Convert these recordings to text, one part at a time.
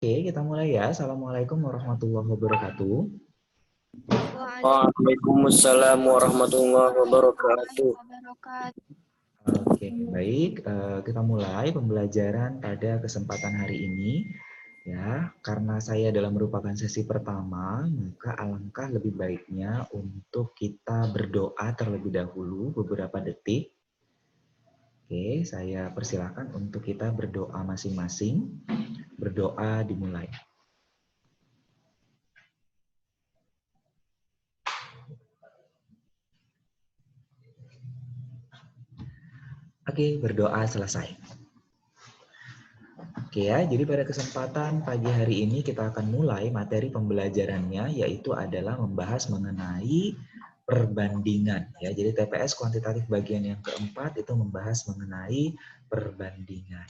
Oke, kita mulai ya. Assalamualaikum warahmatullahi wabarakatuh. Waalaikumsalam warahmatullahi wabarakatuh. Oke, baik. Kita mulai pembelajaran pada kesempatan hari ini. Ya, karena saya dalam merupakan sesi pertama, maka alangkah lebih baiknya untuk kita berdoa terlebih dahulu beberapa detik. Oke, saya persilakan untuk kita berdoa masing-masing. Berdoa dimulai. Oke, berdoa selesai. Oke ya, jadi pada kesempatan pagi hari ini kita akan mulai materi pembelajarannya, yaitu adalah membahas mengenai perbandingan. Ya, jadi TPS kuantitatif bagian yang keempat itu membahas mengenai perbandingan.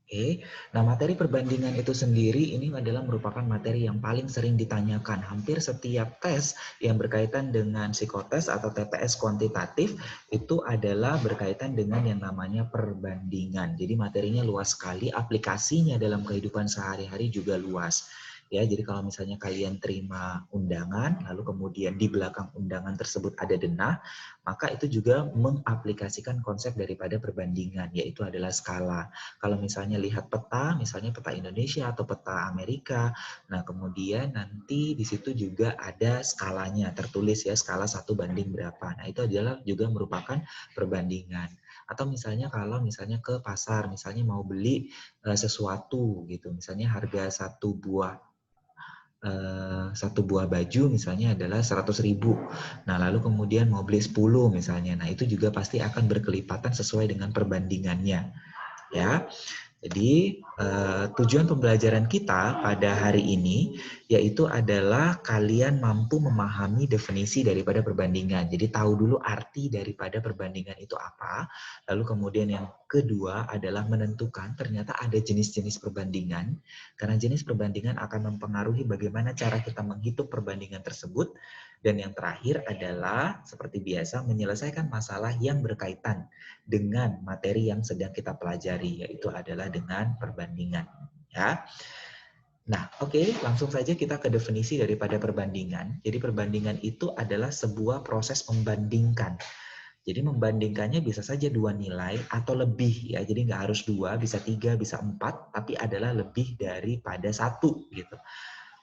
Oke, nah materi perbandingan itu sendiri ini adalah merupakan materi yang paling sering ditanyakan. Hampir setiap tes yang berkaitan dengan psikotes atau TPS kuantitatif itu adalah berkaitan dengan yang namanya perbandingan. Jadi materinya luas sekali, aplikasinya dalam kehidupan sehari-hari juga luas. Ya, jadi kalau misalnya kalian terima undangan, lalu kemudian di belakang undangan tersebut ada denah, maka itu juga mengaplikasikan konsep daripada perbandingan, yaitu adalah skala. Kalau misalnya lihat peta, misalnya peta Indonesia atau peta Amerika, nah kemudian nanti di situ juga ada skalanya, tertulis ya skala 1 banding berapa. Nah itu adalah juga merupakan perbandingan. Atau misalnya kalau misalnya ke pasar, misalnya mau beli sesuatu gitu, misalnya harga satu buah baju misalnya adalah 100.000. Nah, lalu kemudian mau beli 10 misalnya. Nah, itu juga pasti akan berkelipatan sesuai dengan perbandingannya. Ya. Jadi tujuan pembelajaran kita pada hari ini yaitu adalah kalian mampu memahami definisi daripada perbandingan. Jadi tahu dulu arti daripada perbandingan itu apa. Lalu kemudian yang kedua adalah menentukan ternyata ada jenis-jenis perbandingan. Karena jenis perbandingan akan mempengaruhi bagaimana cara kita menghitung perbandingan tersebut. Dan yang terakhir adalah seperti biasa menyelesaikan masalah yang berkaitan dengan materi yang sedang kita pelajari, yaitu adalah dengan perbandingan. Ya. Nah, oke, langsung saja kita ke definisi daripada perbandingan. Jadi perbandingan itu adalah sebuah proses membandingkan. Jadi membandingkannya bisa saja dua nilai atau lebih ya. Jadi nggak harus dua, bisa tiga, bisa empat, tapi adalah lebih daripada satu gitu.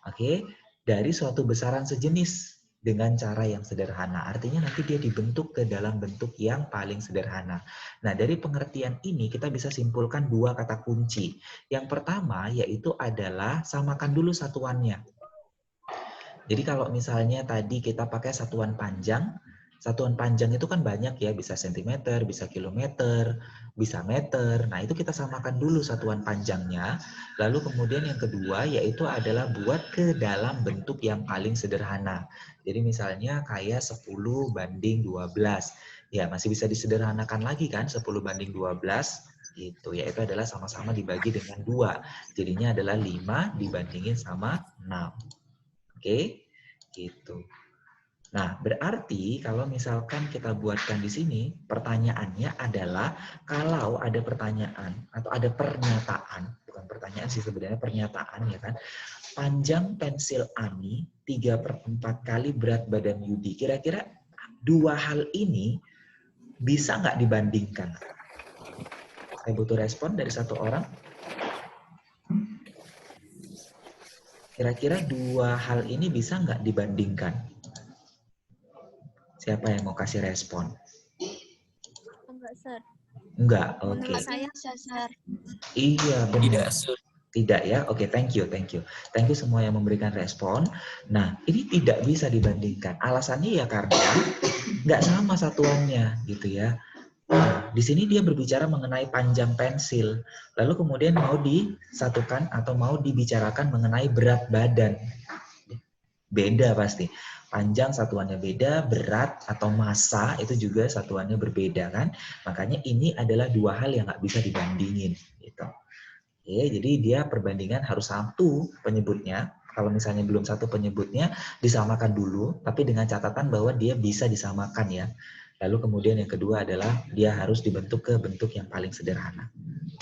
Oke, dari suatu besaran sejenis dengan cara yang sederhana. Artinya nanti dia dibentuk ke dalam bentuk yang paling sederhana. Nah, dari pengertian ini kita bisa simpulkan dua kata kunci. Yang pertama yaitu adalah samakan dulu satuannya. Jadi kalau misalnya tadi kita pakai satuan panjang itu kan banyak ya, bisa sentimeter, bisa kilometer, bisa meter. Nah, itu kita samakan dulu satuan panjangnya. Lalu kemudian yang kedua yaitu adalah buat ke dalam bentuk yang paling sederhana. Jadi misalnya kayak 10:12. Ya, masih bisa disederhanakan lagi kan 10:12 gitu, yaitu adalah sama-sama dibagi dengan 2. Jadinya adalah 5 dibandingin sama 6. Oke, gitu. Nah, berarti kalau misalkan kita buatkan di sini, pertanyaannya adalah kalau ada pertanyaan atau ada pernyataan, bukan pertanyaan sih sebenarnya pernyataan ya kan, panjang pensil Ani 3/4 kali berat badan Yudi. Kira-kira dua hal ini bisa nggak dibandingkan? Saya butuh respon dari satu orang. Kira-kira dua hal ini bisa nggak dibandingkan? Siapa yang mau kasih respon? Enggak, Sir. Enggak, oke. Menurut saya, Sir. Iya, benar. Tidak, Sir. Tidak ya, oke, thank you. Thank you semua yang memberikan respon. Nah, ini tidak bisa dibandingkan. Alasannya ya karena nggak sama satuannya, gitu ya. Nah, di sini dia berbicara mengenai panjang pensil, lalu kemudian mau disatukan atau mau dibicarakan mengenai berat badan. Beda pasti. Panjang satuannya beda, berat atau massa itu juga satuannya berbeda kan. Makanya ini adalah dua hal yang nggak bisa dibandingin, gitu. Oke, jadi dia perbandingan harus satu penyebutnya. Kalau misalnya belum satu penyebutnya, disamakan dulu, tapi dengan catatan bahwa dia bisa disamakan ya. Lalu kemudian yang kedua adalah dia harus dibentuk ke bentuk yang paling sederhana.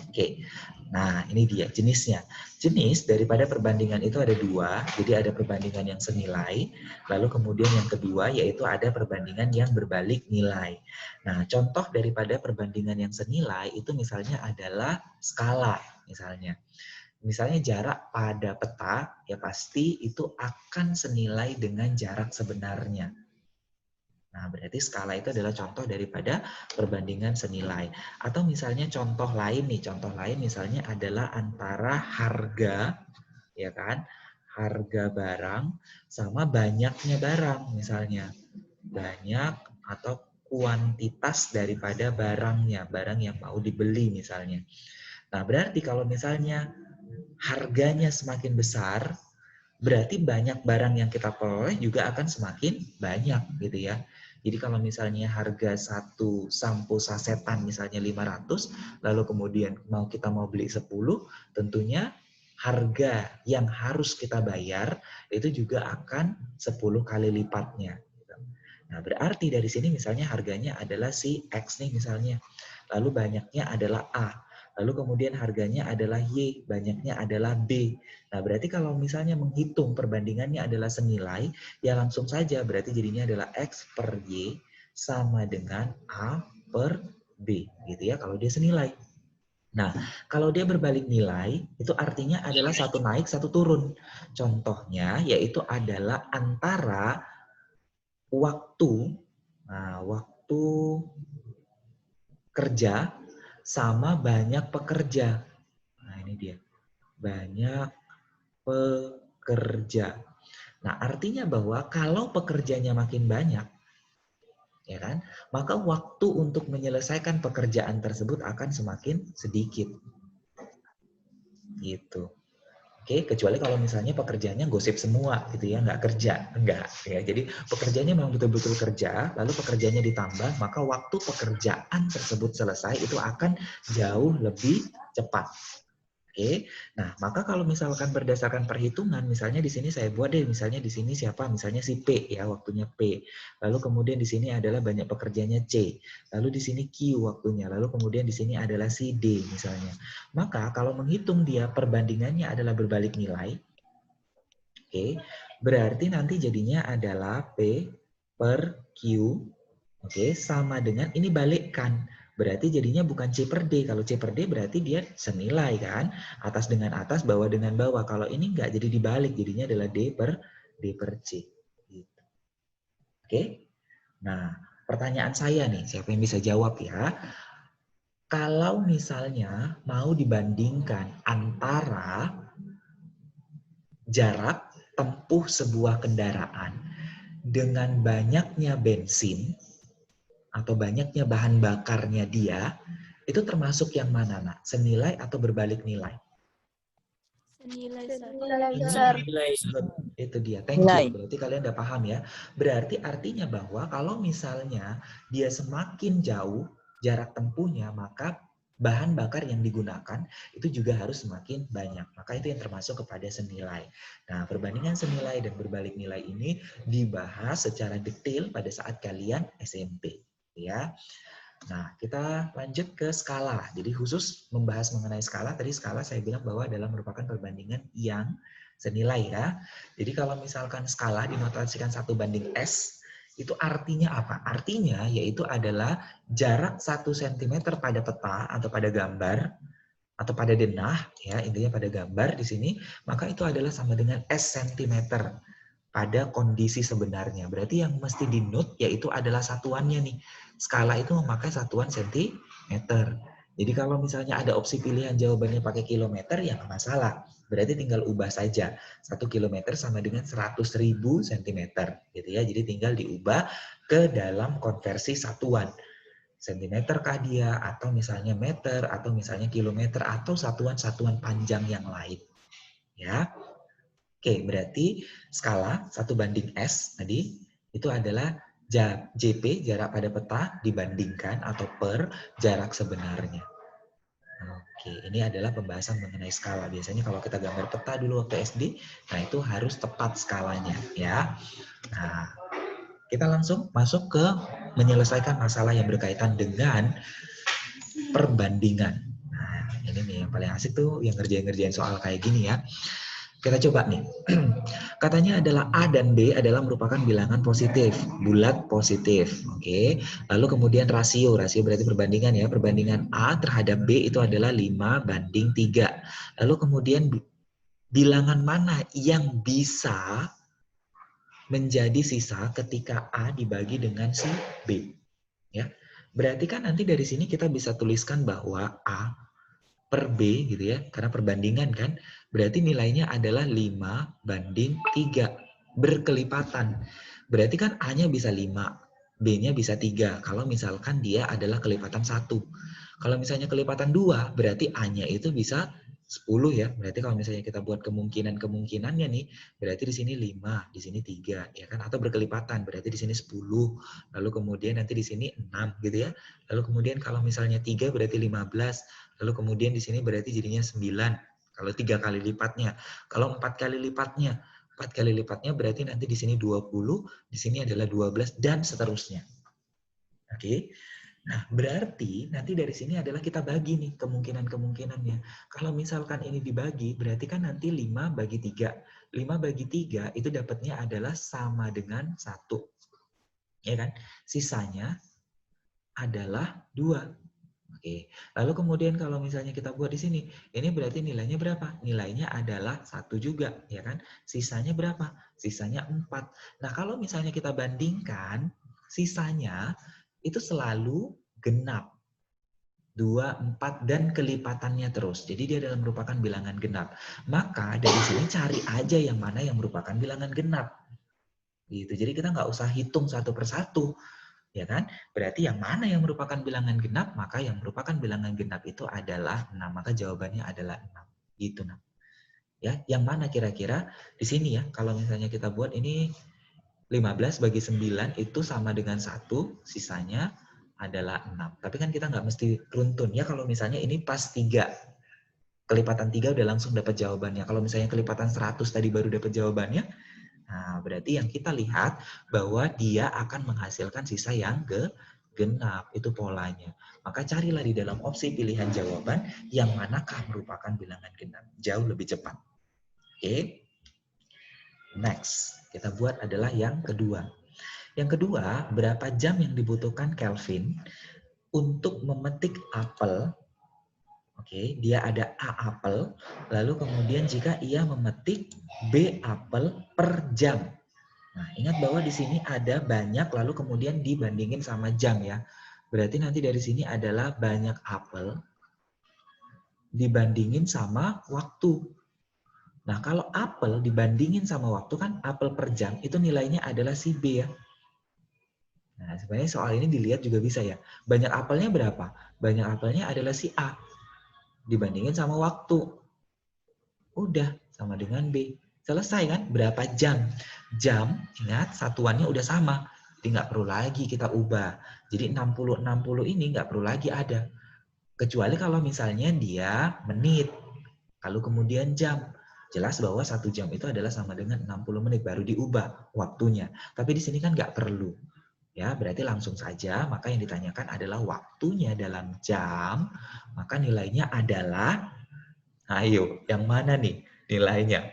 Oke, nah ini dia jenisnya. Jenis daripada perbandingan itu ada dua, jadi ada perbandingan yang senilai, lalu kemudian yang kedua yaitu ada perbandingan yang berbalik nilai. Nah, contoh daripada perbandingan yang senilai itu misalnya adalah skala, misalnya. Misalnya jarak pada peta, ya pasti itu akan senilai dengan jarak sebenarnya. Nah, berarti skala itu adalah contoh daripada perbandingan senilai. Atau misalnya contoh lain nih, contoh lain misalnya adalah antara harga, ya kan, harga barang sama banyaknya barang misalnya. Banyak atau kuantitas daripada barangnya, barang yang mau dibeli misalnya. Nah, berarti kalau misalnya harganya semakin besar, berarti banyak barang yang kita peroleh juga akan semakin banyak gitu ya. Jadi kalau misalnya harga satu sampo sasetan misalnya 500, lalu kemudian kita mau beli 10, tentunya harga yang harus kita bayar itu juga akan 10 kali lipatnya. Nah, berarti dari sini misalnya harganya adalah si X nih misalnya. Lalu banyaknya adalah A. Lalu kemudian harganya adalah Y, banyaknya adalah B. Nah, berarti kalau misalnya menghitung perbandingannya adalah senilai, ya langsung saja berarti jadinya adalah X per Y sama dengan A per B. Gitu ya, kalau dia senilai. Nah, kalau dia berbalik nilai, itu artinya adalah satu naik, satu turun. Contohnya yaitu adalah antara waktu, waktu kerja sama banyak pekerja. Nah, ini dia. Banyak pekerja. Nah, artinya bahwa kalau pekerjanya makin banyak, ya kan, maka waktu untuk menyelesaikan pekerjaan tersebut akan semakin sedikit. Gitu. Oke, kecuali kalau misalnya pekerjaannya gosip semua gitu ya, nggak kerja, enggak ya. Jadi pekerjaannya memang betul-betul kerja, lalu pekerjaannya ditambah, maka waktu pekerjaan tersebut selesai itu akan jauh lebih cepat. Oke, nah maka kalau misalkan berdasarkan perhitungan, misalnya di sini saya buat deh, misalnya di sini siapa, misalnya si P ya, waktunya P. Lalu kemudian di sini adalah banyak pekerjanya C. Lalu di sini Q waktunya. Lalu kemudian di sini adalah si D misalnya. Maka kalau menghitung dia perbandingannya adalah berbalik nilai, oke, berarti nanti jadinya adalah P per Q, oke, sama dengan ini balikkan. Berarti jadinya bukan C per D. Kalau C per D berarti dia senilai kan. Atas dengan atas, bawah dengan bawah. Kalau ini enggak, jadi dibalik. Jadinya adalah D per C. Gitu. Oke. Nah, pertanyaan saya nih, siapa yang bisa jawab ya? Kalau misalnya mau dibandingkan antara jarak tempuh sebuah kendaraan dengan banyaknya bensin atau banyaknya bahan bakarnya dia, itu termasuk yang mana, Nak? Senilai atau berbalik nilai? Senilai, Sar. Nilai. Itu dia, thank you. Berarti kalian udah paham ya. Berarti artinya bahwa kalau misalnya dia semakin jauh jarak tempuhnya, maka bahan bakar yang digunakan itu juga harus semakin banyak. Maka itu yang termasuk kepada senilai. Nah, perbandingan senilai dan berbalik nilai ini dibahas secara detail pada saat kalian SMP. Ya. Nah, kita lanjut ke skala. Jadi khusus membahas mengenai skala, tadi skala saya bilang bahwa adalah merupakan perbandingan yang senilai ya. Jadi kalau misalkan skala dinotasikan 1:S, itu artinya apa? Artinya yaitu adalah jarak 1 cm pada peta atau pada gambar atau pada denah, ya intinya pada gambar di sini, maka itu adalah sama dengan S cm pada kondisi sebenarnya. Berarti yang mesti di-note yaitu adalah satuannya nih. Skala itu memakai satuan sentimeter. Jadi kalau misalnya ada opsi pilihan jawabannya pakai kilometer, ya nggak masalah. Berarti tinggal ubah saja. 1 kilometer sama dengan 100.000 sentimeter. Gitu ya. Jadi tinggal diubah ke dalam konversi satuan. Sentimeter kah dia, atau misalnya meter, atau misalnya kilometer, atau satuan-satuan panjang yang lain. Ya. Oke, berarti skala 1:S tadi itu adalah JP, jarak pada peta, dibandingkan atau per jarak sebenarnya. Oke, ini adalah pembahasan mengenai skala. Biasanya kalau kita gambar peta dulu waktu SD, nah itu harus tepat skalanya ya. Nah, kita langsung masuk ke menyelesaikan masalah yang berkaitan dengan perbandingan. Nah, ini nih yang paling asik tuh yang ngerjain soal kayak gini ya. Kita coba nih. Katanya adalah A dan B adalah merupakan bilangan positif, bulat positif. Oke. Lalu kemudian rasio berarti perbandingan ya. Perbandingan A terhadap B itu adalah 5:3. Lalu kemudian bilangan mana yang bisa menjadi sisa ketika A dibagi dengan si B? Ya. Berarti kan nanti dari sini kita bisa tuliskan bahwa A per B gitu ya, karena perbandingan kan, berarti nilainya adalah 5:3, berkelipatan. Berarti kan A-nya bisa 5, B-nya bisa 3, kalau misalkan dia adalah kelipatan 1. Kalau misalnya kelipatan 2, berarti A-nya itu bisa 10 ya, berarti kalau misalnya kita buat kemungkinannya nih, berarti di sini 5, di sini 3, ya kan, atau berkelipatan, berarti di sini 10, lalu kemudian nanti di sini 6 gitu ya, lalu kemudian kalau misalnya 3 berarti 15, lalu kemudian di sini berarti jadinya 9, kalau 3 kali lipatnya. Kalau 4 kali lipatnya, 4 kali lipatnya berarti nanti di sini 20, di sini adalah 12, dan seterusnya. Oke. Nah, berarti nanti dari sini adalah kita bagi nih kemungkinan-kemungkinannya. Kalau misalkan ini dibagi, berarti kan nanti 5/3. 5/3 itu dapatnya adalah sama dengan 1. Ya kan? Sisanya adalah 2. Oke. Lalu kemudian kalau misalnya kita buat di sini, ini berarti nilainya berapa? Nilainya adalah 1 juga, ya kan? Sisanya berapa? Sisanya 4. Nah, kalau misalnya kita bandingkan, sisanya itu selalu genap. 2, 4, dan kelipatannya terus. Jadi dia adalah merupakan bilangan genap. Maka dari sini cari aja yang mana yang merupakan bilangan genap. Gitu. Jadi kita nggak usah hitung satu persatu. Ya kan? Berarti yang mana yang merupakan bilangan genap, maka yang merupakan bilangan genap itu adalah 6. Maka jawabannya adalah 6. Gitu, nah. Ya, yang mana kira-kira di sini ya, kalau misalnya kita buat ini 15/9 itu sama dengan 1, sisanya adalah 6. Tapi kan kita nggak mesti runtun ya, kalau misalnya ini pas 3. Kelipatan 3 udah langsung dapat jawabannya. Kalau misalnya kelipatan 100 tadi baru dapat jawabannya, nah, berarti yang kita lihat bahwa dia akan menghasilkan sisa yang genap. Itu polanya. Maka carilah di dalam opsi pilihan jawaban yang manakah merupakan bilangan genap. Jauh lebih cepat. Oke. Next. Kita buat adalah yang kedua. Yang kedua, berapa jam yang dibutuhkan Kelvin untuk memetik apel. Oke, dia ada A apel, lalu kemudian jika ia memetik B apel per jam. Nah, ingat bahwa di sini ada banyak, lalu kemudian dibandingin sama jam ya. Berarti nanti dari sini adalah banyak apel dibandingin sama waktu. Nah, kalau apel dibandingin sama waktu kan apel per jam itu nilainya adalah si B ya. Nah, sebenarnya soal ini dilihat juga bisa ya. Banyak apelnya berapa? Banyak apelnya adalah si A dibandingin sama waktu. Udah, sama dengan B. Selesai kan? Berapa jam? Jam, ingat satuannya udah sama. Jadi nggak perlu lagi kita ubah. Jadi 60-60 ini nggak perlu lagi ada. Kecuali kalau misalnya dia menit. Lalu kemudian jam. Jelas bahwa 1 jam itu adalah sama dengan 60 menit. Baru diubah waktunya. Tapi di sini kan nggak perlu. Ya, berarti langsung saja. Maka yang ditanyakan adalah waktunya dalam jam. Maka nilainya adalah, ayo, yang mana nih nilainya?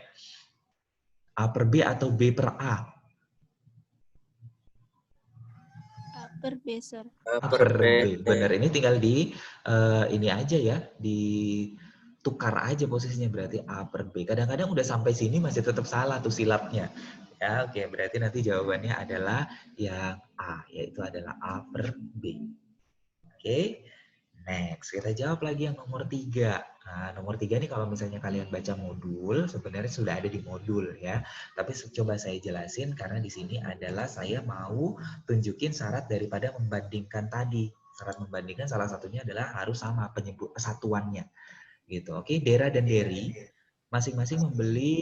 A per B atau B per A? A per B, sir. A per B. Benar, ini tinggal di ini aja ya, ditukar aja posisinya, berarti A per B. Kadang-kadang udah sampai sini masih tetap salah tuh silapnya. Ya, oke, berarti nanti jawabannya adalah yang A, yaitu adalah A per B. Oke. Next, kita jawab lagi yang nomor 3. Nah, nomor 3 ini kalau misalnya kalian baca modul, sebenarnya sudah ada di modul ya. Tapi coba saya jelasin karena di sini adalah saya mau tunjukin syarat daripada membandingkan tadi. Syarat membandingkan salah satunya adalah harus sama penyebut satuannya. Gitu. Oke, Dera dan Dery masing-masing membeli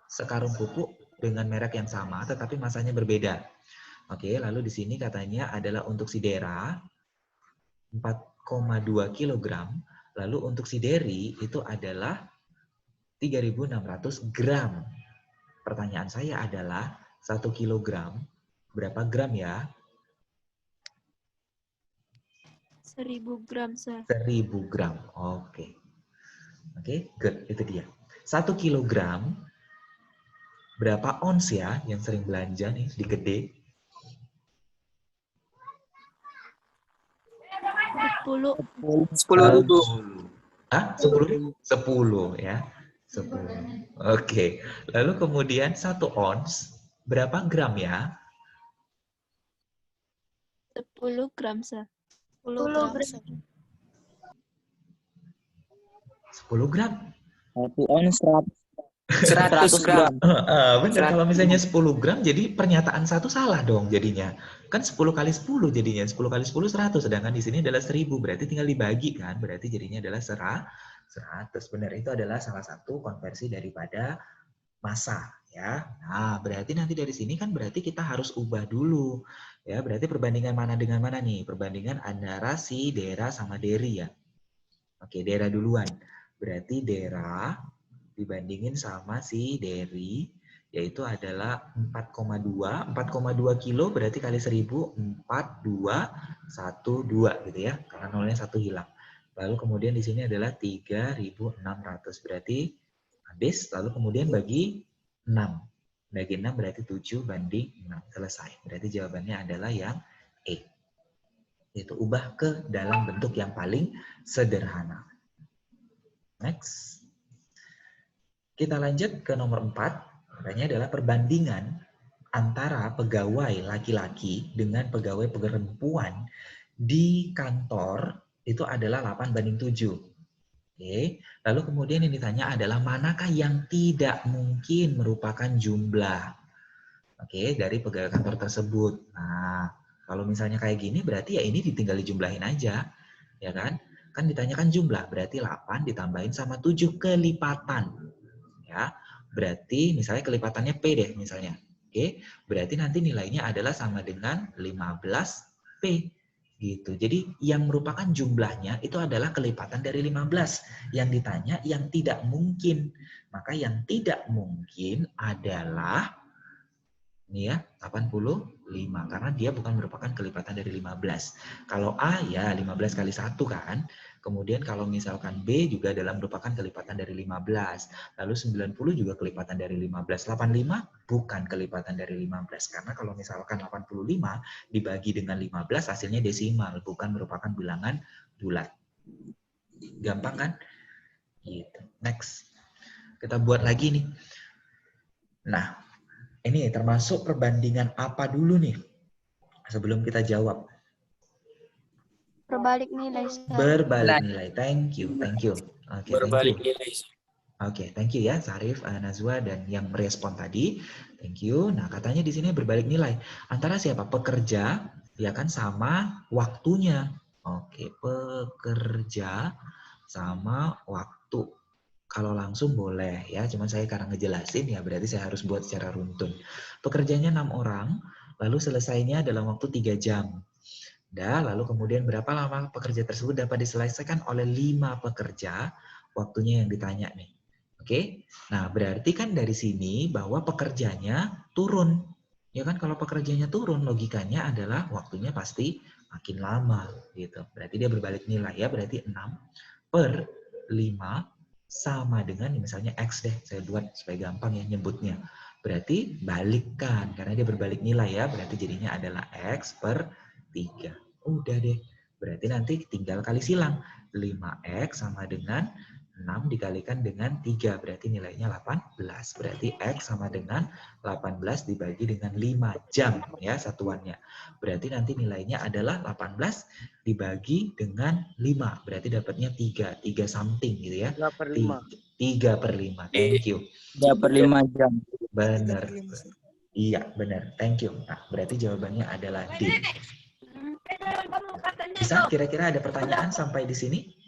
sekarung pupuk dengan merek yang sama tetapi masanya berbeda. Oke, lalu di sini katanya adalah untuk si Dera 4,2 kg, lalu untuk si Dery itu adalah 3.600 gram. Pertanyaan saya adalah 1 kg Berapa gram ya? 1000 gram, Sir. 1000 gram. Oke. Oke, good. Itu dia. 1 kilogram, berapa ons ya yang sering belanja nih di gede? 10. 10.000. 10.000? 10 ya. 10. Oke. Lalu kemudian 1 ons, berapa gram ya? 10 gram, Sir. 10 gram. 10 gram. 1 ons 100 gram. Benar, kalau misalnya 10 gram, jadi pernyataan satu salah dong jadinya. Kan 10 kali 10 jadinya. 10 kali 10, 100. Sedangkan di sini adalah 1000. Berarti tinggal dibagi kan. Berarti jadinya adalah 100. Benar, itu adalah salah satu konversi daripada massa. Ya. Nah, berarti nanti dari sini kan berarti kita harus ubah dulu. Ya, berarti perbandingan mana dengan mana nih? Perbandingan antara si Dera sama Deri ya. Oke, Dera duluan. Berarti Dera dibandingin sama si Deri, yaitu adalah 4,2. 4,2 kilo berarti kali 1000, 4212 gitu ya. Karena nolnya 1 hilang. Lalu kemudian di sini adalah 3.600. Berarti habis. Lalu kemudian bagi 6. Bagi 6 berarti 7/6. Selesai. Berarti jawabannya adalah yang E. Itu ubah ke dalam bentuk yang paling sederhana. Next. Kita lanjut ke nomor 4. Pertanyaannya adalah perbandingan antara pegawai laki-laki dengan pegawai perempuan di kantor itu adalah 8/7. Oke. Lalu kemudian yang ditanya adalah manakah yang tidak mungkin merupakan jumlah. Oke, dari pegawai kantor tersebut. Nah, kalau misalnya kayak gini berarti ya ini ditinggal dijumlahin aja. Ya kan? Kan ditanyakan jumlah, berarti 8 ditambahin sama 7 kelipatan. Ya, berarti misalnya kelipatannya P deh misalnya. Oke, berarti nanti nilainya adalah sama dengan 15P gitu. Jadi yang merupakan jumlahnya itu adalah kelipatan dari 15. Yang ditanya yang tidak mungkin. Maka yang tidak mungkin adalah ini ya, 85 karena dia bukan merupakan kelipatan dari 15. Kalau A ya 15 kali 1 kan. Kemudian kalau misalkan B juga adalah merupakan kelipatan dari 15. Lalu 90 juga kelipatan dari 15. 85 bukan kelipatan dari 15 karena kalau misalkan 85 dibagi dengan 15 hasilnya desimal, bukan merupakan bilangan bulat. Gampang kan? Gitu. Next. Kita buat lagi nih. Nah, ini termasuk perbandingan apa dulu nih? Sebelum kita jawab. Berbalik nilai. Berbalik nilai. Thank you. Thank you. Oke, Berbalik thank you. nilai. Oke, thank you ya Sarif, Nazwa dan yang merespon tadi. Thank you. Nah, katanya di sini berbalik nilai. Antara siapa? Pekerja ya kan sama waktunya. Oke, pekerja sama waktu. Kalau langsung boleh ya, cuman saya karena ngejelasin ya berarti saya harus buat secara runtun. Pekerjanya 6 orang, lalu selesainya dalam waktu 3 jam. Lalu kemudian berapa lama pekerja tersebut dapat diselesaikan oleh 5 pekerja, waktunya yang ditanya nih. Oke, nah berarti kan dari sini bahwa pekerjanya turun. Ya kan kalau pekerjanya turun, logikanya adalah waktunya pasti makin lama gitu. Berarti dia berbalik nilai ya, berarti 6/5 sama dengan misalnya X deh, saya buat supaya gampang ya nyebutnya. Berarti balikkan, karena dia berbalik nilai ya, berarti jadinya adalah X/3. Udah deh, berarti nanti tinggal kali silang. 5X sama dengan 6 dikalikan dengan 3, berarti nilainya 18. Berarti X sama dengan 18 dibagi dengan 5 jam ya satuannya. Berarti nanti nilainya adalah 18 dibagi dengan 5. Berarti dapatnya 3 something gitu ya. 3/5. 3/5. Thank you. 3/5 jam. Benar. Iya, benar. Thank you. Nah, berarti jawabannya adalah D. Bisa kira-kira ada pertanyaan sampai di sini?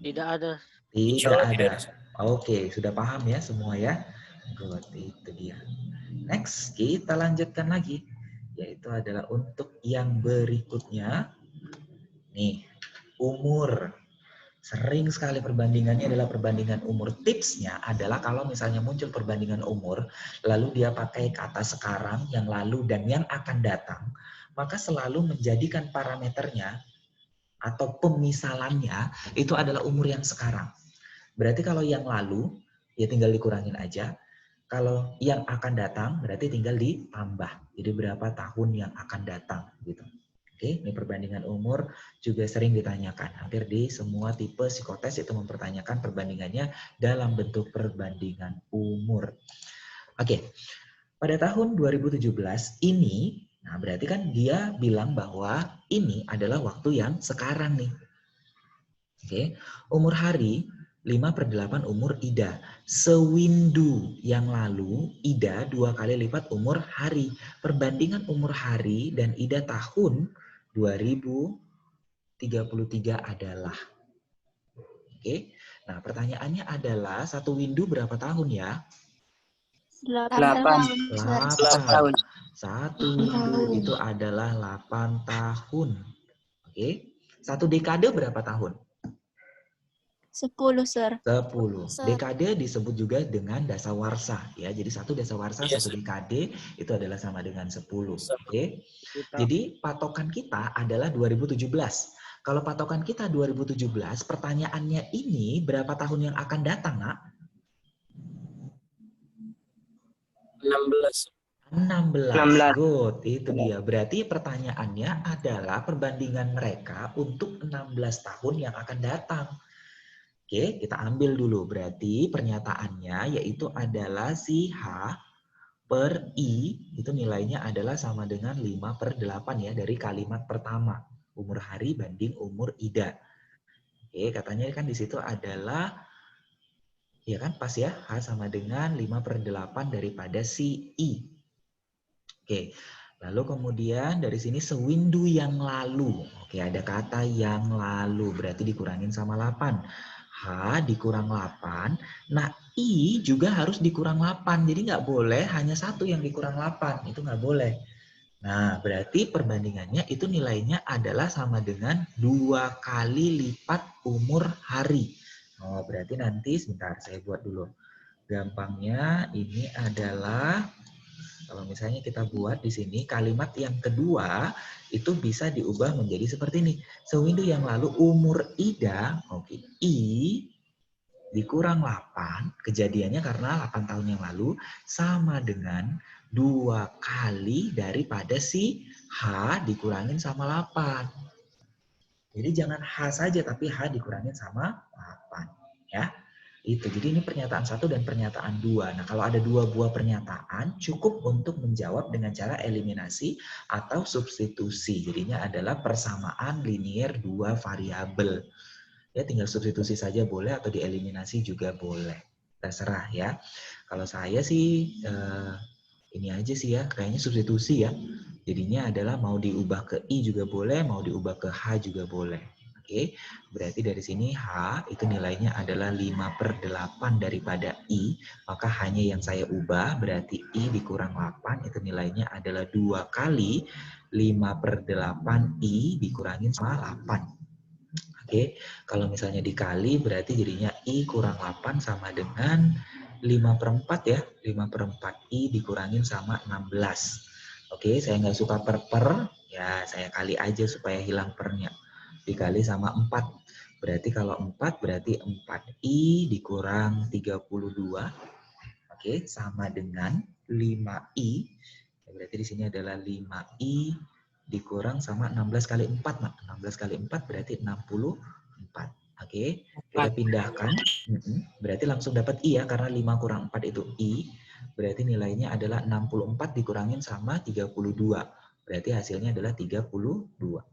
Tidak ada. Tidak Allah ada. Oke, sudah paham ya semua ya? Good, itu dia. Next, kita lanjutkan lagi. Yaitu adalah untuk yang berikutnya. Nih, umur. Sering sekali perbandingannya adalah perbandingan umur. Tipsnya adalah kalau misalnya muncul perbandingan umur, lalu dia pakai kata sekarang, yang lalu, dan yang akan datang, maka selalu menjadikan parameternya atau pemisalannya itu adalah umur yang sekarang. Berarti kalau yang lalu, ya tinggal dikurangin aja. Kalau yang akan datang, berarti tinggal ditambah. Jadi berapa tahun yang akan datang gitu. Oke, ini perbandingan umur juga sering ditanyakan. Hampir di semua tipe psikotes itu mempertanyakan perbandingannya dalam bentuk perbandingan umur. Oke, pada tahun 2017 ini, nah berarti kan dia bilang bahwa ini adalah waktu yang sekarang nih. Oke, umur hari 5/8 umur Ida. Sewindu yang lalu, Ida 2 kali lipat umur hari. Perbandingan umur hari dan Ida tahun 2033 adalah. Oke, nah pertanyaannya adalah satu windu berapa tahun ya? 8 8. tahun, Sir. 8. tahun. Satu windu itu adalah 8 tahun. Oke, satu dekade berapa tahun? 10, Sir. 10. Dekade disebut juga dengan dasawarsa ya. Jadi satu dasawarsa, Yes. satu dekade itu adalah sama dengan 10. Oke. Jadi patokan kita adalah 2017. Kalau patokan kita 2017, pertanyaannya ini berapa tahun yang akan datang, Nak? 16. 16. Good, itu dia. Berarti pertanyaannya adalah perbandingan mereka untuk 16 tahun yang akan datang. Oke, kita ambil dulu. Berarti pernyataannya yaitu adalah si H per I itu nilainya adalah sama dengan 5/8 ya dari kalimat pertama. Umur hari banding umur Ida. Oke, katanya kan di situ adalah, ya kan pas ya, H sama dengan 5/8 daripada si I. Oke, lalu kemudian dari sini sewindu yang lalu. Oke, ada kata yang lalu, berarti dikurangin sama 8. H dikurang 8. Nah, I juga harus dikurang 8. Jadi nggak boleh hanya satu yang dikurang 8. Itu nggak boleh. Nah, berarti perbandingannya itu nilainya adalah sama dengan 2 kali lipat umur hari. Oh, berarti nanti sebentar saya buat dulu. Gampangnya ini adalah kalau misalnya kita buat di sini kalimat yang kedua itu bisa diubah menjadi seperti ini. Sewindu yang lalu umur Ida, oke, I dikurang 8, kejadiannya karena 8 tahun yang lalu sama dengan 2 kali daripada si H dikurangin sama 8. Jadi jangan H saja tapi H dikurangin sama 8 ya. Itu. Jadi ini pernyataan 1 dan pernyataan 2. Nah, kalau ada 2 buah pernyataan cukup untuk menjawab dengan cara eliminasi atau substitusi. Jadinya adalah persamaan linier 2 variabel. Ya, tinggal substitusi saja boleh atau dieliminasi juga boleh. Terserah ya. Kalau saya sih ini aja sih ya, kayaknya substitusi ya. Jadinya adalah mau diubah ke I juga boleh, mau diubah ke H juga boleh. Oke, berarti dari sini H itu nilainya adalah 5/8 daripada I, maka hanya yang saya ubah berarti I dikurang 8 itu nilainya adalah 2 kali 5/8 I dikurangin sama 8. Oke, kalau misalnya dikali berarti jadinya I kurang 8 sama dengan 5/4 ya, 5/4 I dikurangin sama 16. Oke, saya nggak suka per, ya saya kali aja supaya hilang pernya. Dikali sama 4. Berarti kalau 4 berarti 4I dikurang 32. Oke, sama dengan 5I. Berarti di sini adalah 5I dikurang sama 16 kali 4. Nah, 16 kali 4 berarti 64. Oke, kita pindahkan. Berarti langsung dapat I ya, karena 5 kurang 4 itu I. Berarti nilainya adalah 64 dikurangin sama 32. Berarti hasilnya adalah 32.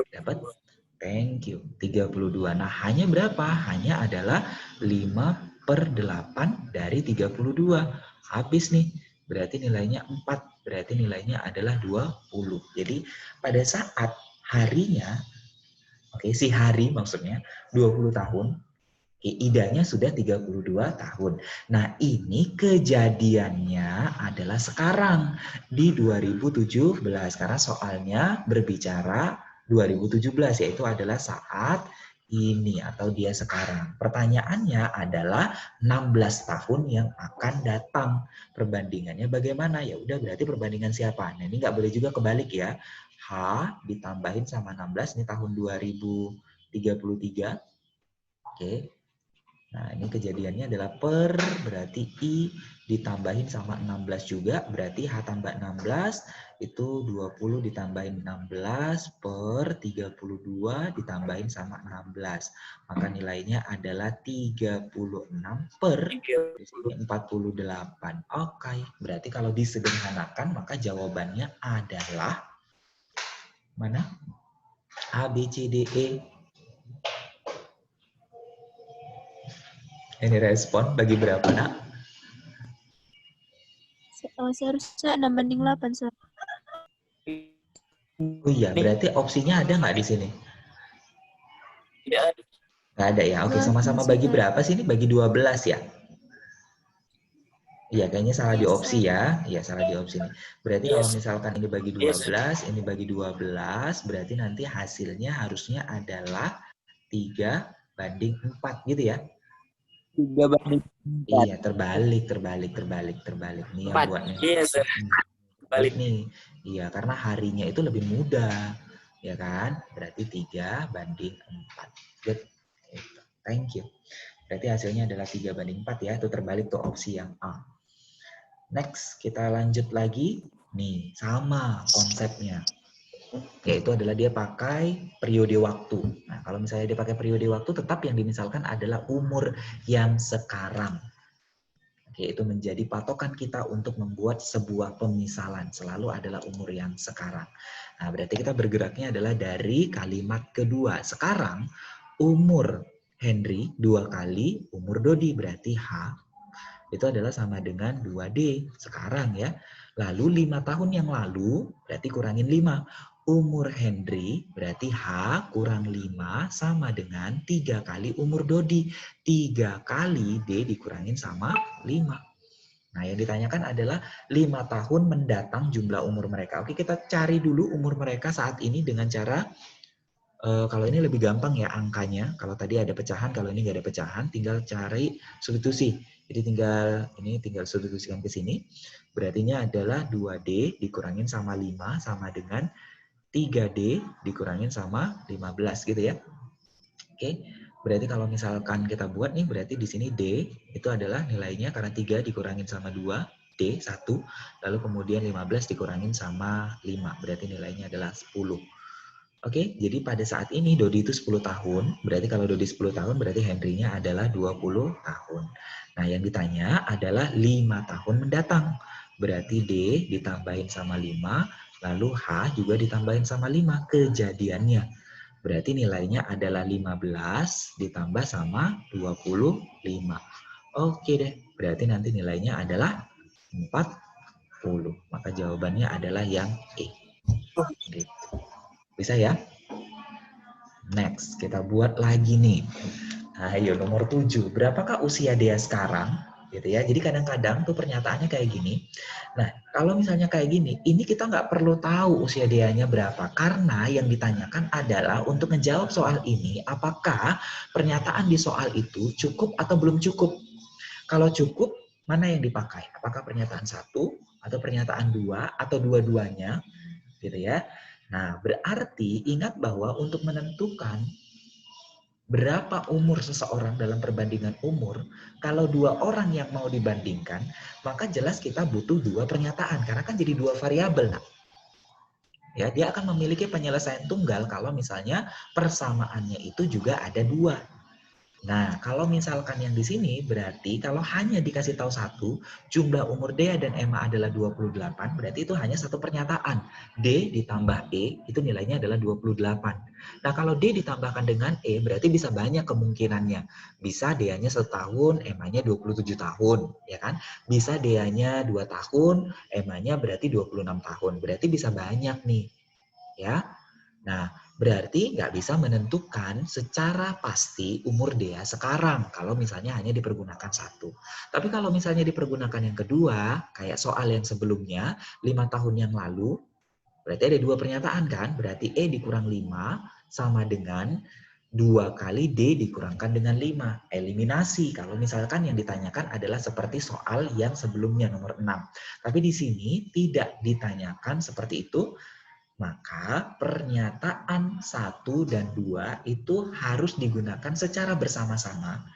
Dapat? Thank you. 32. Nah, hanya berapa? Hanya adalah 5/8 dari 32. Habis nih. Berarti nilainya 4. Berarti nilainya adalah 20. Jadi, pada saat harinya, oke, si hari maksudnya 20 tahun, idanya sudah 32 tahun. Nah, ini kejadiannya adalah sekarang di 2017 karena soalnya berbicara 2017 yaitu adalah saat ini atau dia sekarang. Pertanyaannya adalah 16 tahun yang akan datang. Perbandingannya bagaimana? Ya udah berarti perbandingan siapa? Nah, ini nggak boleh juga kebalik ya. H ditambahin sama 16, ini tahun 2033. Oke. Nah, ini kejadiannya adalah per, berarti I ditambahin sama 16 juga, berarti H tambah 16, itu 20 ditambahin 16 per 32 ditambahin sama 16. Maka nilainya adalah 36 per 48. Oke, berarti kalau disederhanakan, maka jawabannya adalah, mana? A, B, C, D, E. Ini respon bagi berapa, Nak? Seharusnya 6/8, Sir. Oh iya, berarti opsinya ada nggak di sini? Ya, Nggak ada ya? Oke, Nggak, sama-sama Sir. bagi berapa sih ini? Bagi 12 ya? Iya, kayaknya salah di Iya, opsi Sir. ya. Iya, salah di opsi nih. Berarti Yes. kalau misalkan ini bagi Yes. 12, ini bagi 12, berarti nanti hasilnya harusnya adalah 3/4 gitu ya? 3/4. Iya, terbalik. Nih yang 4. buatnya. Iya, Sir. Balik Balik. nih. Iya, karena harinya itu lebih muda. Ya kan? Berarti 3/4. Good. Gitu. Thank you. Berarti hasilnya adalah 3/4 ya. Itu terbalik tuh opsi yang A. Next, kita lanjut lagi. Nih, sama konsepnya. Yaitu adalah dia pakai periode waktu. Nah, kalau misalnya dia pakai periode waktu, tetap yang dimisalkan adalah umur yang sekarang. Oke, itu menjadi patokan kita untuk membuat sebuah pemisalan. Selalu adalah umur yang sekarang. Nah, berarti kita bergeraknya adalah dari kalimat kedua. Sekarang, umur Henry 2 kali umur Dodi. Berarti H itu adalah sama dengan 2D sekarang ya. Lalu 5 tahun yang lalu, berarti kurangin 5. Umur Henry berarti H kurang 5 sama dengan 3 kali umur Dodi. 3 kali D dikurangin sama 5. Nah, yang ditanyakan adalah 5 tahun mendatang jumlah umur mereka. Oke, kita cari dulu umur mereka saat ini dengan cara, kalau ini lebih gampang ya angkanya. Kalau tadi ada pecahan, kalau ini nggak ada pecahan, tinggal cari substitusi. Jadi tinggal substitusikan ke sini. Berartinya adalah 2D dikurangin sama 5 sama dengan 3D dikurangin sama 15 gitu ya. Oke, berarti kalau misalkan kita buat nih, berarti di sini D itu adalah nilainya karena 3 dikurangin sama 2, D 1, lalu kemudian 15 dikurangin sama 5, berarti nilainya adalah 10. Oke, jadi pada saat ini Dodi itu 10 tahun, berarti kalau Dodi 10 tahun berarti Henry-nya adalah 20 tahun. Nah, yang ditanya adalah 5 tahun mendatang. Berarti D ditambahin sama 5, lalu H juga ditambahin sama 5 kejadiannya. Berarti nilainya adalah 15 ditambah sama 25. Oke deh, berarti nanti nilainya adalah 40. Maka jawabannya adalah yang E. Gitu. Bisa ya? Next, kita buat lagi nih. Ayo nomor 7. Berapakah usia dia sekarang? Gitu ya. Jadi kadang-kadang tuh pernyataannya kayak gini. Nah, kalau misalnya kayak gini, ini kita nggak perlu tahu usia dianya berapa. Karena yang ditanyakan adalah untuk menjawab soal ini, apakah pernyataan di soal itu cukup atau belum cukup. Kalau cukup, mana yang dipakai? Apakah pernyataan 1 atau pernyataan 2 atau dua-duanya? Gitu ya. Nah, berarti ingat bahwa untuk menentukan berapa umur seseorang dalam perbandingan umur, kalau 2 orang yang mau dibandingkan, maka jelas kita butuh 2 pernyataan, karena kan jadi 2 variabel. Nah, ya, dia akan memiliki penyelesaian tunggal kalau misalnya persamaannya itu juga ada 2. Nah, kalau misalkan yang di sini berarti kalau hanya dikasih tahu 1, jumlah umur Dea dan Emma adalah 28, berarti itu hanya satu pernyataan. D ditambah E, itu nilainya adalah 28. Nah, kalau D ditambahkan dengan E, berarti bisa banyak kemungkinannya. Bisa Dea-nya 1 tahun, Emma-nya 27 tahun, ya kan? Bisa Dea-nya 2 tahun, Emma-nya berarti 26 tahun. Berarti bisa banyak nih, ya. Nah, berarti nggak bisa menentukan secara pasti umur Dea sekarang kalau misalnya hanya dipergunakan 1. Tapi kalau misalnya dipergunakan yang kedua, kayak soal yang sebelumnya, 5 tahun yang lalu, berarti ada 2 pernyataan kan? Berarti E dikurang 5 sama dengan 2 kali D dikurangkan dengan 5. Eliminasi. Kalau misalkan yang ditanyakan adalah seperti soal yang sebelumnya, nomor 6. Tapi di sini tidak ditanyakan seperti itu, maka pernyataan 1 dan 2 itu harus digunakan secara bersama-sama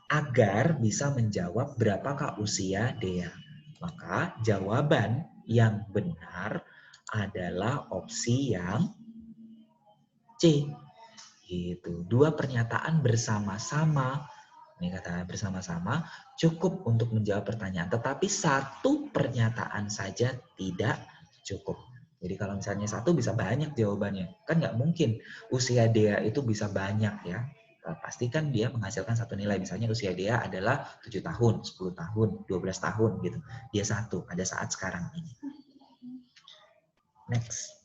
agar bisa menjawab berapakah usia Dea. Maka jawaban yang benar adalah opsi yang C. Gitu. 2 pernyataan bersama-sama, ini kata bersama-sama, cukup untuk menjawab pertanyaan. Tetapi 1 pernyataan saja tidak cukup. Jadi kalau misalnya 1 bisa banyak jawabannya. Kan nggak mungkin usia Dea itu bisa banyak ya. Pasti kan dia menghasilkan 1 nilai. Misalnya usia Dea adalah 7 tahun, 10 tahun, 12 tahun gitu. Dia 1 pada saat sekarang ini. Next.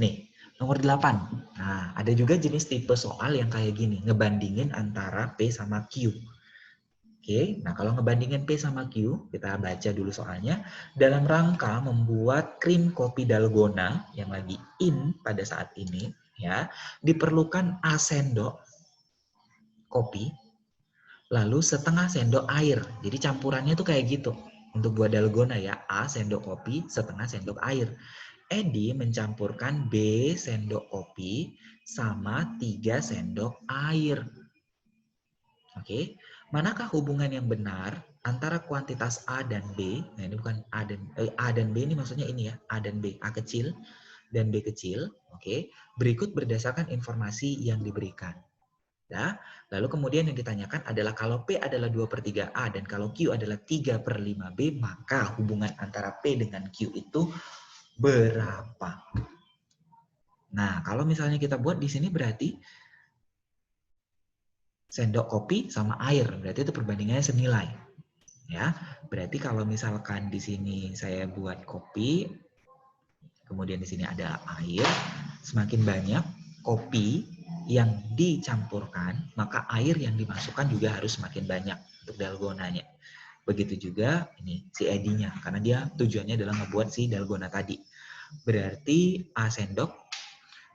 Nih. Nomor 8. Nah, ada juga jenis tipe soal yang kayak gini. Ngebandingin antara P sama Q. Oke, nah kalau ngebandingin P sama Q, kita baca dulu soalnya. Dalam rangka membuat krim kopi dalgona yang lagi in pada saat ini, ya, diperlukan A sendok kopi, lalu setengah sendok air. Jadi campurannya tuh kayak gitu. Untuk buat dalgona ya, A sendok kopi, setengah sendok air. Edi mencampurkan B sendok kopi sama 3 sendok air. Oke, manakah hubungan yang benar antara kuantitas A dan B? Nah, ini bukan A dan B ini maksudnya ini ya, A dan B, A kecil dan B kecil. Oke, berikut berdasarkan informasi yang diberikan. Ya, lalu kemudian yang ditanyakan adalah kalau P adalah 2/3 A dan kalau Q adalah 3/5 B, maka hubungan antara P dengan Q itu berapa? Nah, kalau misalnya kita buat di sini berarti sendok kopi sama air, berarti itu perbandingannya senilai. Ya, berarti kalau misalkan di sini saya buat kopi, kemudian di sini ada air, semakin banyak kopi yang dicampurkan, maka air yang dimasukkan juga harus semakin banyak untuk dalgonanya. Begitu juga ini si Edi-nya, karena dia tujuannya adalah ngebuat si dalgona tadi. Berarti A sendok,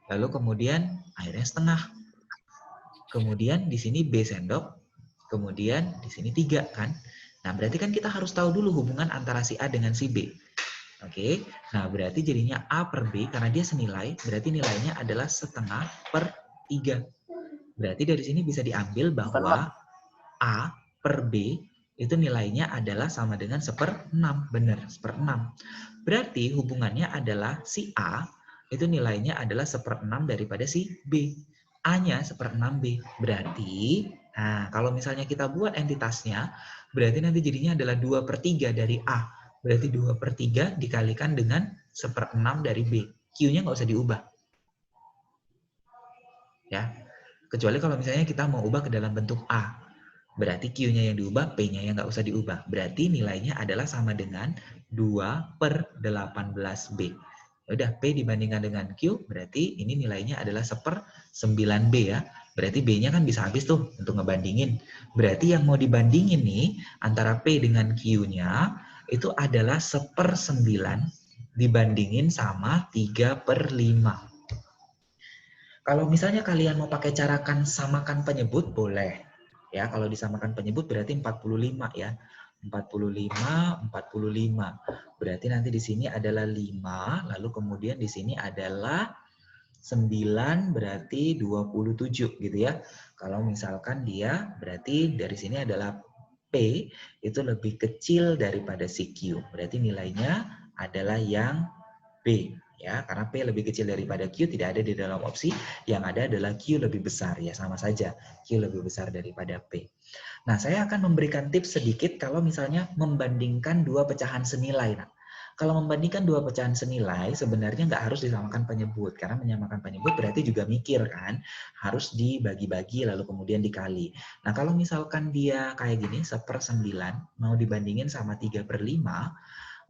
lalu kemudian airnya setengah. Kemudian di sini B sendok, kemudian di sini 3 kan. Nah, berarti kan kita harus tahu dulu hubungan antara si A dengan si B. Oke, nah berarti jadinya A per B, karena dia senilai, berarti nilainya adalah setengah per 3. Berarti dari sini bisa diambil bahwa A per B itu nilainya adalah sama dengan 1/6. Benar, 1/6. Berarti hubungannya adalah si A itu nilainya adalah 1/6 daripada si B. A-nya 1/6 B. Berarti, nah kalau misalnya kita buat entitasnya, berarti nanti jadinya adalah 2/3 dari A. Berarti 2/3 dikalikan dengan 1/6 dari B. Q-nya nggak usah diubah. Ya, kecuali kalau misalnya kita mau ubah ke dalam bentuk A. Berarti Q-nya yang diubah, P-nya yang nggak usah diubah. Berarti nilainya adalah sama dengan 2/18B. Udah, P dibandingkan dengan Q, berarti ini nilainya adalah 1/9B ya. Berarti B-nya kan bisa habis tuh untuk ngebandingin. Berarti yang mau dibandingin nih, antara P dengan Q-nya, itu adalah 1/9 dibandingin sama 3/5. Kalau misalnya kalian mau pakai carakan samakan penyebut, boleh. Ya, kalau disamakan penyebut berarti 45 ya. 45, 45. Berarti nanti di sini adalah 5, lalu kemudian di sini adalah 9, berarti 27 gitu ya. Kalau misalkan dia berarti dari sini adalah P itu lebih kecil daripada si Q. Berarti nilainya adalah yang B. Ya, karena P lebih kecil daripada Q tidak ada di dalam opsi, yang ada adalah Q lebih besar ya, sama saja Q lebih besar daripada P. Nah, saya akan memberikan tips sedikit kalau misalnya membandingkan 2 pecahan senilai. Nah, kalau membandingkan 2 pecahan senilai sebenarnya nggak harus disamakan penyebut, karena menyamakan penyebut berarti juga mikir kan, harus dibagi-bagi lalu kemudian dikali. Nah, kalau misalkan dia kayak gini 1/9 mau dibandingin sama 3/5,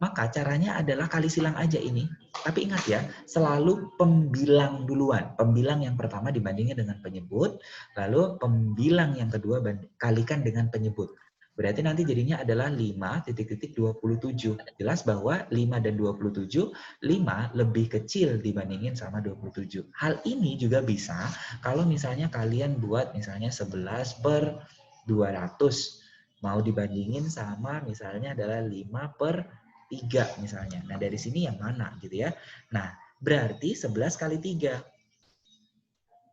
maka caranya adalah kali silang aja ini. Tapi ingat ya, selalu pembilang duluan. Pembilang yang pertama dibandingin dengan penyebut, lalu pembilang yang kedua kalikan dengan penyebut. Berarti nanti jadinya adalah 5,27. Jelas bahwa 5 dan 27, 5 lebih kecil dibandingin sama 27. Hal ini juga bisa kalau misalnya kalian buat misalnya 11/200. Mau dibandingin sama misalnya adalah 5/3 misalnya. Nah dari sini yang mana gitu ya. Nah berarti 11 kali 3.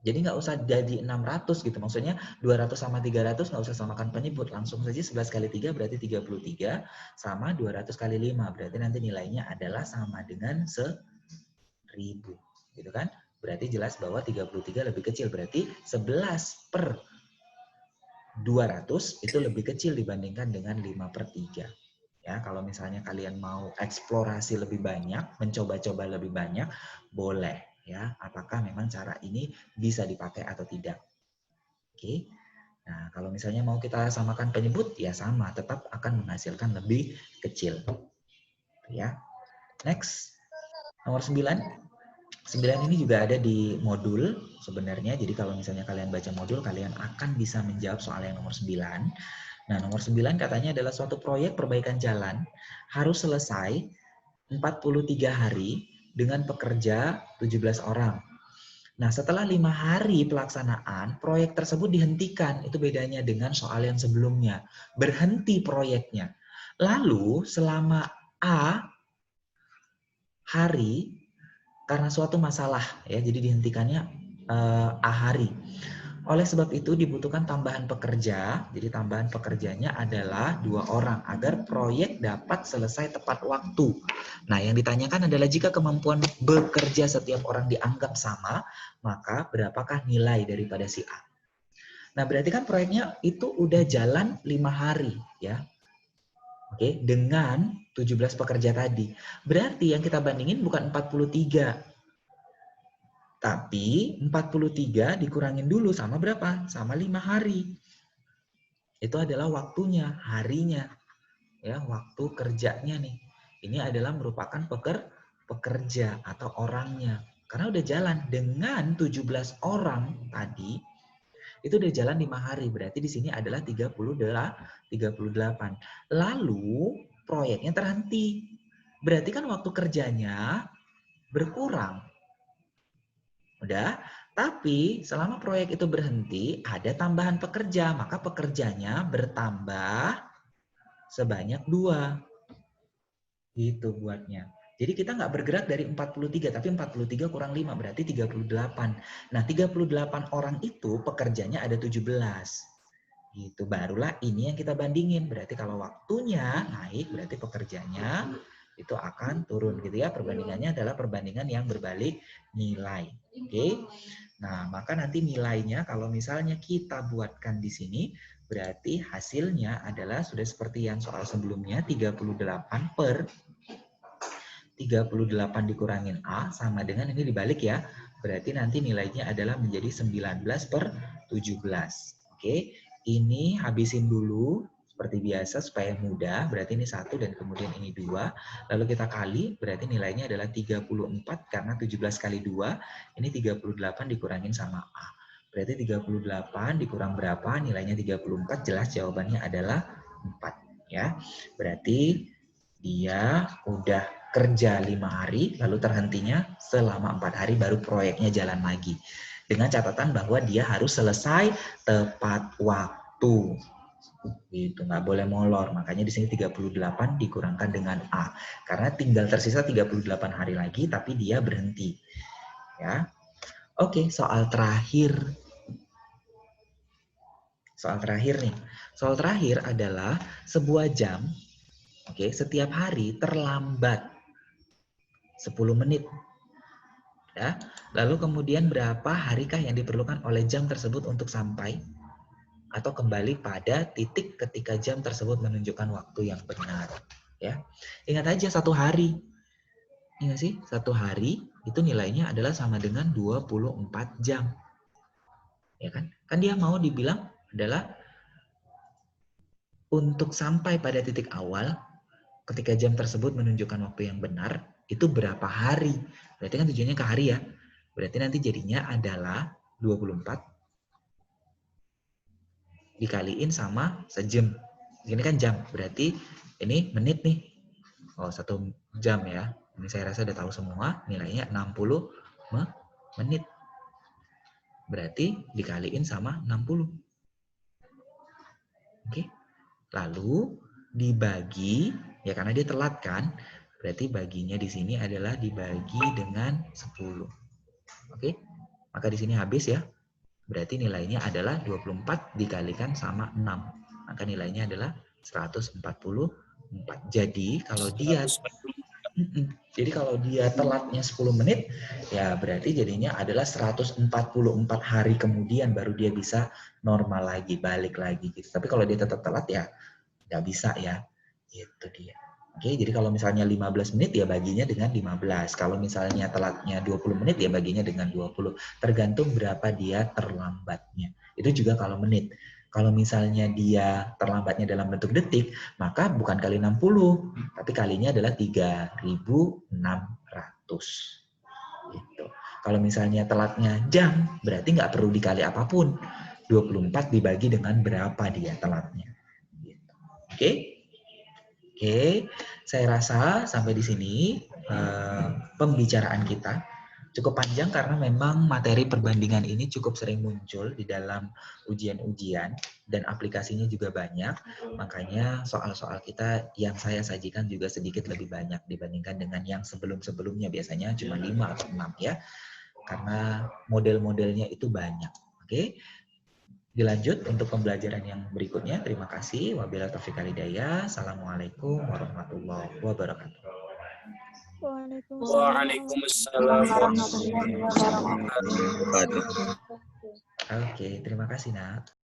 Jadi nggak usah jadi 600 gitu. Maksudnya 200 sama 300 nggak usah samakan penyebut. Langsung saja 11 kali 3 berarti 33 sama 200 kali 5. Berarti nanti nilainya adalah sama dengan 1000. Gitu kan? Berarti jelas bahwa 33 lebih kecil. Berarti 11/200 itu lebih kecil dibandingkan dengan 5/3. Ya, kalau misalnya kalian mau eksplorasi lebih banyak, mencoba-coba lebih banyak, boleh. Ya, apakah memang cara ini bisa dipakai atau tidak? Oke. Nah, kalau misalnya mau kita samakan penyebut, ya sama, tetap akan menghasilkan lebih kecil. Ya. Next. Nomor 9. 9 ini juga ada di modul sebenarnya. Jadi kalau misalnya kalian baca modul, kalian akan bisa menjawab soal yang nomor 9. Nah, nomor 9 katanya adalah suatu proyek perbaikan jalan harus selesai 43 hari dengan pekerja 17 orang. Nah, setelah 5 hari pelaksanaan, proyek tersebut dihentikan. Itu bedanya dengan soal yang sebelumnya. Berhenti proyeknya. Lalu, selama A hari, karena suatu masalah, ya, jadi dihentikannya A hari. Oleh sebab itu dibutuhkan tambahan pekerja, jadi tambahan pekerjanya adalah 2 orang agar proyek dapat selesai tepat waktu. Nah, yang ditanyakan adalah jika kemampuan bekerja setiap orang dianggap sama, maka berapakah nilai daripada si A? Nah, berarti kan proyeknya itu udah jalan 5 hari, ya. Oke, dengan 17 pekerja tadi. Berarti yang kita bandingin bukan 43. Tapi 43 dikurangin dulu sama berapa? Sama 5 hari. Itu adalah waktunya, harinya. Ya, waktu kerjanya nih. Ini adalah merupakan pekerja atau orangnya. Karena udah jalan dengan 17 orang tadi, itu udah jalan 5 hari. Berarti di sini adalah 38. Lalu proyeknya terhenti. Berarti kan waktu kerjanya berkurang. Udah, tapi selama proyek itu berhenti, ada tambahan pekerja, maka pekerjanya bertambah sebanyak 2. Gitu buatnya. Jadi kita nggak bergerak dari 43, tapi 43 kurang 5, berarti 38. Nah, 38 orang itu pekerjanya ada 17. Gitu, barulah ini yang kita bandingin. Berarti kalau waktunya naik, berarti pekerjanya itu akan turun gitu ya. Perbandingannya adalah perbandingan yang berbalik nilai. Oke. Nah, maka nanti nilainya kalau misalnya kita buatkan di sini, berarti hasilnya adalah sudah seperti yang soal sebelumnya, 38 dikurangin A sama dengan ini dibalik ya. Berarti nanti nilainya adalah menjadi 19/17. Oke, ini habisin dulu seperti biasa supaya mudah. Berarti ini 1 dan kemudian ini 2. Lalu kita kali, berarti nilainya adalah 34 karena 17 kali 2. Ini 38 dikurangin sama A. Berarti 38 dikurang berapa? Nilainya 34, jelas jawabannya adalah 4. Ya, berarti dia udah kerja 5 hari, lalu terhentinya selama 4 hari, baru proyeknya jalan lagi. Dengan catatan bahwa dia harus selesai tepat waktu. Gitu, nggak boleh molor. Makanya di sini 38 dikurangkan dengan A. Karena tinggal tersisa 38 hari lagi, tapi dia berhenti. Ya. Oke, soal terakhir. Soal terakhir nih. Soal terakhir adalah sebuah jam, oke, setiap hari terlambat 10 menit. Ya. Lalu kemudian berapa harikah yang diperlukan oleh jam tersebut untuk sampai atau kembali pada titik ketika jam tersebut menunjukkan waktu yang benar. Ya. Ingat aja 1 hari. Ingat sih, 1 hari itu nilainya adalah sama dengan 24 jam. Ya kan? Kan dia mau dibilang adalah untuk sampai pada titik awal ketika jam tersebut menunjukkan waktu yang benar, itu berapa hari? Berarti kan tujuannya ke hari ya. Berarti nanti jadinya adalah 24 dikaliin sama sejam. Ini kan jam, berarti ini menit nih. Oh, 1 jam ya. Ini saya rasa udah tahu semua, nilainya 60 menit. Berarti dikaliin sama 60. Oke. Lalu dibagi, ya karena dia telat kan, berarti baginya di sini adalah dibagi dengan 10. Oke. Maka di sini habis ya. Berarti nilainya adalah 24 dikalikan sama 6. Maka nilainya adalah 144. Jadi kalau dia telatnya 10 menit, ya berarti jadinya adalah 144 hari kemudian baru dia bisa normal lagi, balik lagi gitu. Tapi kalau dia tetap telat ya nggak bisa ya. Itu dia. Oke, jadi kalau misalnya 15 menit ya baginya dengan 15. Kalau misalnya telatnya 20 menit ya baginya dengan 20. Tergantung berapa dia terlambatnya. Itu juga kalau menit. Kalau misalnya dia terlambatnya dalam bentuk detik, maka bukan kali 60, tapi kalinya adalah 3.600. Gitu. Kalau misalnya telatnya jam, berarti nggak perlu dikali apapun. 24 dibagi dengan berapa dia telatnya. Gitu. Oke? Oke, saya rasa sampai di sini pembicaraan kita cukup panjang karena memang materi perbandingan ini cukup sering muncul di dalam ujian-ujian dan aplikasinya juga banyak. Makanya soal-soal kita yang saya sajikan juga sedikit lebih banyak dibandingkan dengan yang sebelum-sebelumnya, biasanya cuma 5 atau 6 ya. Karena model-modelnya itu banyak. Oke. Dilanjut untuk pembelajaran yang berikutnya. Terima kasih. Wabillahi taufiq wal hidayah. Assalamualaikum warahmatullahi wabarakatuh. Waalaikumsalam warahmatullahi wabarakatuh. Oke, terima kasih, Nak.